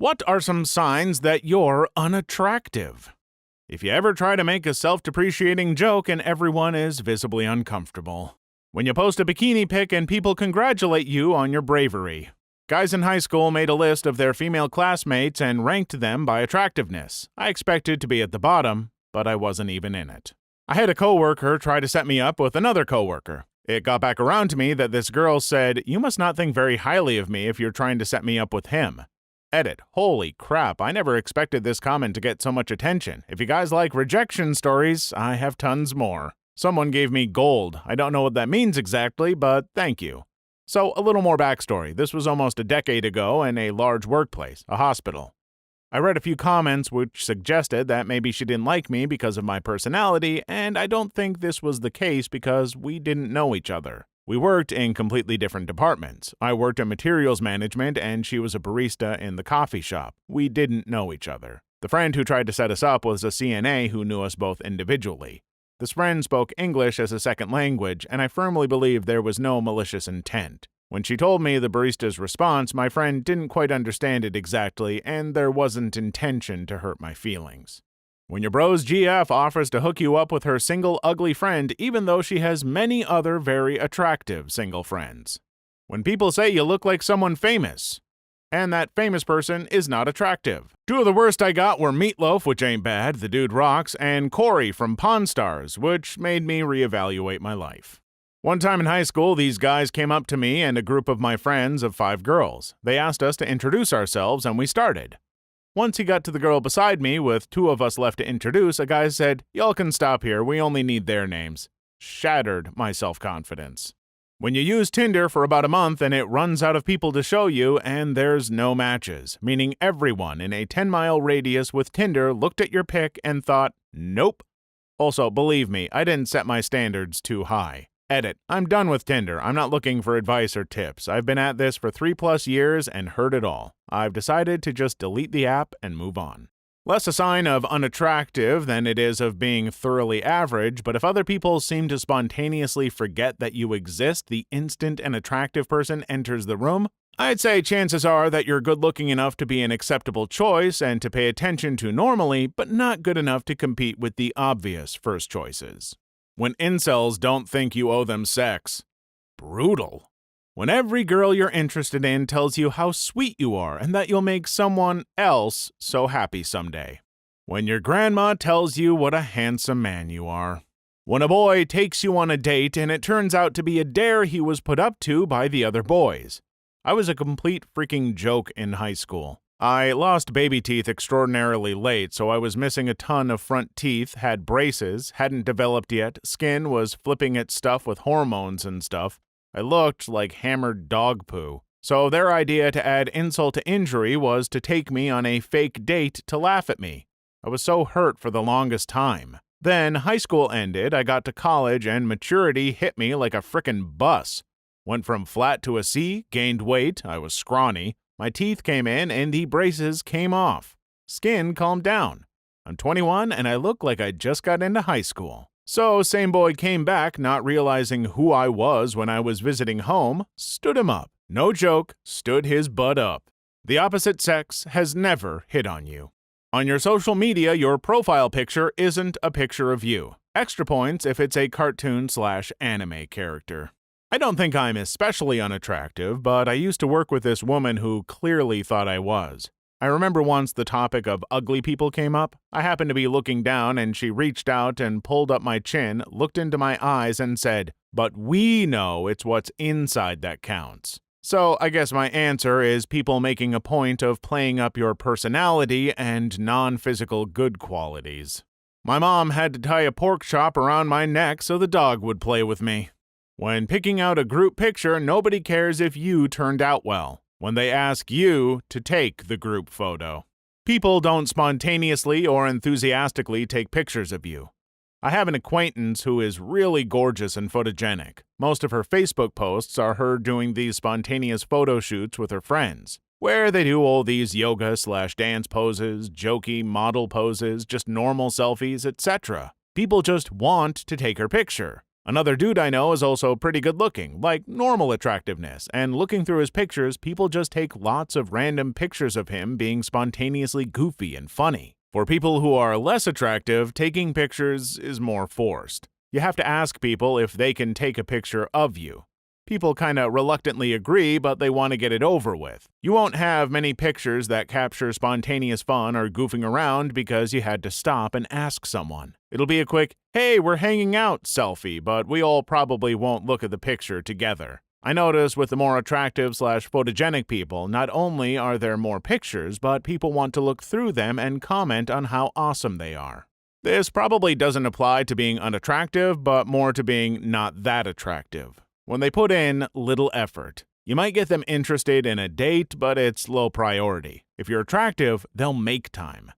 What are some signs that you're unattractive? If you ever try to make a self-depreciating joke and everyone is visibly uncomfortable. When you post a bikini pic and people congratulate you on your bravery. Guys in high school made a list of their female classmates and ranked them by attractiveness. I expected to be at the bottom, but I wasn't even in it. I had a coworker try to set me up with another coworker. It got back around to me that this girl said, "You must not think very highly of me if you're trying to set me up with him." Edit. Holy crap, I never expected this comment to get so much attention. If you guys like rejection stories, I have tons more. Someone gave me gold. I don't know what that means exactly, but thank you. So, a little more backstory. This was almost a decade ago in a large workplace, a hospital. I read a few comments which suggested that maybe she didn't like me because of my personality, and I don't think this was the case because we didn't know each other. We worked in completely different departments. I worked in materials management and she was a barista in the coffee shop. We didn't know each other. The friend who tried to set us up was a CNA who knew us both individually. This friend spoke English as a second language, and I firmly believe there was no malicious intent. When she told me the barista's response, my friend didn't quite understand it exactly, and there wasn't intention to hurt my feelings. When your bro's GF offers to hook you up with her single ugly friend even though she has many other very attractive single friends. When people say you look like someone famous, and that famous person is not attractive. Two of the worst I got were Meatloaf, which ain't bad, the dude rocks, and Corey from Pawn Stars, which made me reevaluate my life. One time in high school, these guys came up to me and a group of my friends of 5 girls. They asked us to introduce ourselves, and we started. Once he got to the girl beside me, with 2 of us left to introduce, a guy said, "Y'all can stop here, we only need their names." Shattered my self-confidence. When you use Tinder for about a month and it runs out of people to show you and there's no matches, meaning everyone in a 10-mile radius with Tinder looked at your pic and thought, nope. Also, believe me, I didn't set my standards too high. Edit. I'm done with Tinder. I'm not looking for advice or tips. I've been at this for 3+ years and heard it all. I've decided to just delete the app and move on. Less a sign of unattractive than it is of being thoroughly average, but if other people seem to spontaneously forget that you exist the instant an attractive person enters the room, I'd say chances are that you're good-looking enough to be an acceptable choice and to pay attention to normally, but not good enough to compete with the obvious first choices. When incels don't think you owe them sex. Brutal. When every girl you're interested in tells you how sweet you are and that you'll make someone else so happy someday. When your grandma tells you what a handsome man you are. When a boy takes you on a date and it turns out to be a dare he was put up to by the other boys. I was a complete freaking joke in high school. I lost baby teeth extraordinarily late, so I was missing a ton of front teeth, had braces, hadn't developed yet, skin was flipping its stuff with hormones and stuff. I looked like hammered dog poo. So their idea to add insult to injury was to take me on a fake date to laugh at me. I was so hurt for the longest time. Then high school ended, I got to college, and maturity hit me like a frickin' bus. Went from flat to a C, gained weight, I was scrawny. My teeth came in and the braces came off. Skin calmed down. I'm 21 and I look like I just got into high school. So same boy came back, not realizing who I was when I was visiting home, stood him up. No joke, stood his butt up. The opposite sex has never hit on you. On your social media, your profile picture isn't a picture of you. Extra points if it's a cartoon/anime character. I don't think I'm especially unattractive, but I used to work with this woman who clearly thought I was. I remember once the topic of ugly people came up. I happened to be looking down and she reached out and pulled up my chin, looked into my eyes and said, "But we know it's what's inside that counts." So I guess my answer is people making a point of playing up your personality and non-physical good qualities. My mom had to tie a pork chop around my neck so the dog would play with me. When picking out a group picture, nobody cares if you turned out well, when they ask you to take the group photo. People don't spontaneously or enthusiastically take pictures of you. I have an acquaintance who is really gorgeous and photogenic. Most of her Facebook posts are her doing these spontaneous photo shoots with her friends, where they do all these yoga/dance poses, jokey model poses, just normal selfies, etc. People just want to take her picture. Another dude I know is also pretty good looking, like normal attractiveness, and looking through his pictures, people just take lots of random pictures of him being spontaneously goofy and funny. For people who are less attractive, taking pictures is more forced. You have to ask people if they can take a picture of you. People kinda reluctantly agree, but they want to get it over with. You won't have many pictures that capture spontaneous fun or goofing around because you had to stop and ask someone. It'll be a quick, "Hey, we're hanging out" selfie, but we all probably won't look at the picture together. I notice with the more attractive/photogenic people, not only are there more pictures, but people want to look through them and comment on how awesome they are. This probably doesn't apply to being unattractive, but more to being not that attractive. When they put in little effort, you might get them interested in a date, but it's low priority. If you're attractive, they'll make time.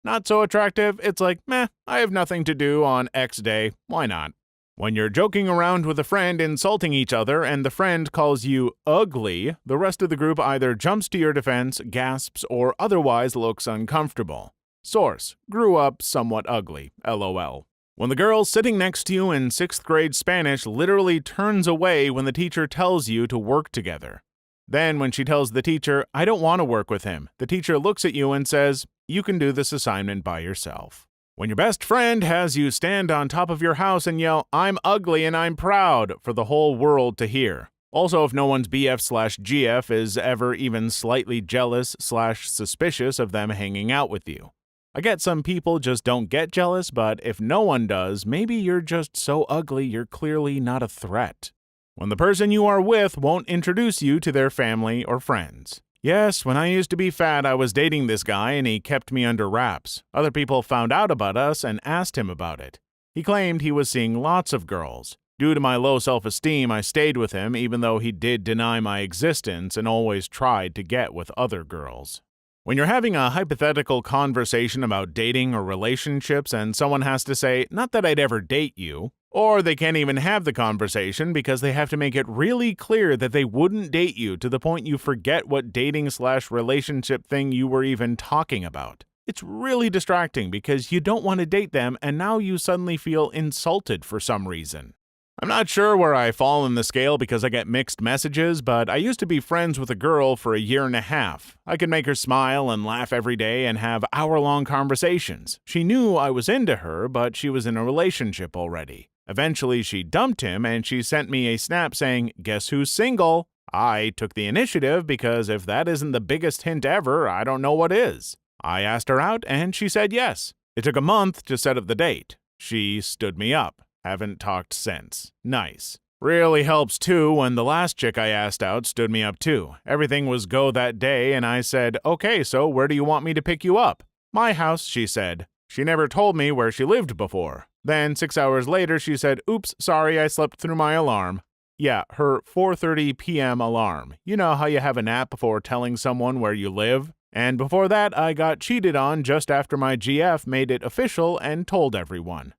Not so attractive, it's like, meh, I have nothing to do on X day, why not? When you're joking around with a friend insulting each other and the friend calls you ugly, the rest of the group either jumps to your defense, gasps, or otherwise looks uncomfortable. Source: grew up somewhat ugly, LOL. When the girl sitting next to you in 6th grade Spanish literally turns away when the teacher tells you to work together. Then when she tells the teacher, "I don't want to work with him," the teacher looks at you and says, "You can do this assignment by yourself." When your best friend has you stand on top of your house and yell, "I'm ugly and I'm proud," for the whole world to hear. Also, if no one's BF/GF is ever even slightly jealous/suspicious of them hanging out with you. I get some people just don't get jealous, but if no one does, maybe you're just so ugly you're clearly not a threat. When the person you are with won't introduce you to their family or friends. Yes, when I used to be fat, I was dating this guy and he kept me under wraps. Other people found out about us and asked him about it. He claimed he was seeing lots of girls. Due to my low self-esteem, I stayed with him even though he did deny my existence and always tried to get with other girls. When you're having a hypothetical conversation about dating or relationships and someone has to say, "Not that I'd ever date you," or they can't even have the conversation because they have to make it really clear that they wouldn't date you to the point you forget what dating/relationship thing you were even talking about. It's really distracting because you don't want to date them and now you suddenly feel insulted for some reason. I'm not sure where I fall in the scale because I get mixed messages, but I used to be friends with a girl for a year and a half. I could make her smile and laugh every day and have hour-long conversations. She knew I was into her, but she was in a relationship already. Eventually, she dumped him and she sent me a snap saying, "Guess who's single?" I took the initiative because if that isn't the biggest hint ever, I don't know what is. I asked her out and she said yes. It took a month to set up the date. She stood me up. Haven't talked since. Nice. Really helps too when the last chick I asked out stood me up too. Everything was go that day and I said, "Okay, so where do you want me to pick you up?" "My house," she said. She never told me where she lived before. Then 6 hours later she said, "Oops, sorry, I slept through my alarm." Yeah, her 4:30 p.m. alarm. You know how you have a nap before telling someone where you live? And before that, I got cheated on just after my GF made it official and told everyone.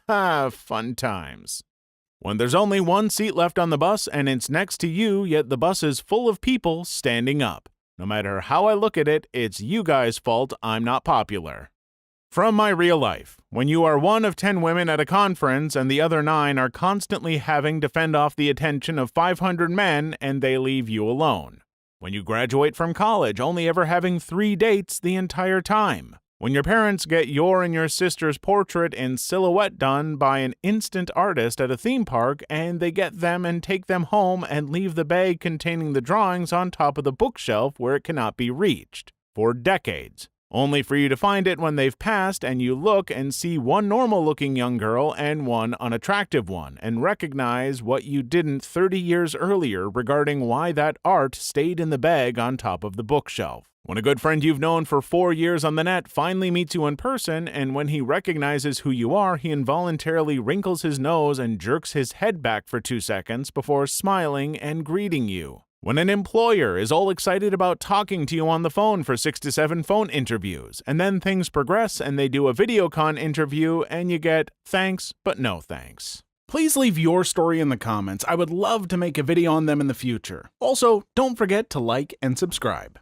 Haha, fun times. When there's only one seat left on the bus and it's next to you, yet the bus is full of people standing up. No matter how I look at it, it's you guys' fault I'm not popular. From my real life, when you are one of 10 women at a conference and the other 9 are constantly having to fend off the attention of 500 men and they leave you alone. When you graduate from college, only ever having 3 dates the entire time. When your parents get your and your sister's portrait in silhouette done by an instant artist at a theme park and they get them and take them home and leave the bag containing the drawings on top of the bookshelf where it cannot be reached. For decades. Only for you to find it when they've passed and you look and see one normal-looking young girl and one unattractive one and recognize what you didn't 30 years earlier regarding why that art stayed in the bag on top of the bookshelf. When a good friend you've known for 4 years on the net finally meets you in person and when he recognizes who you are, he involuntarily wrinkles his nose and jerks his head back for 2 seconds before smiling and greeting you. When an employer is all excited about talking to you on the phone for 6 to 7 phone interviews, and then things progress and they do a videocon interview and you get thanks but no thanks. Please leave your story in the comments. I would love to make a video on them in the future. Also, don't forget to like and subscribe.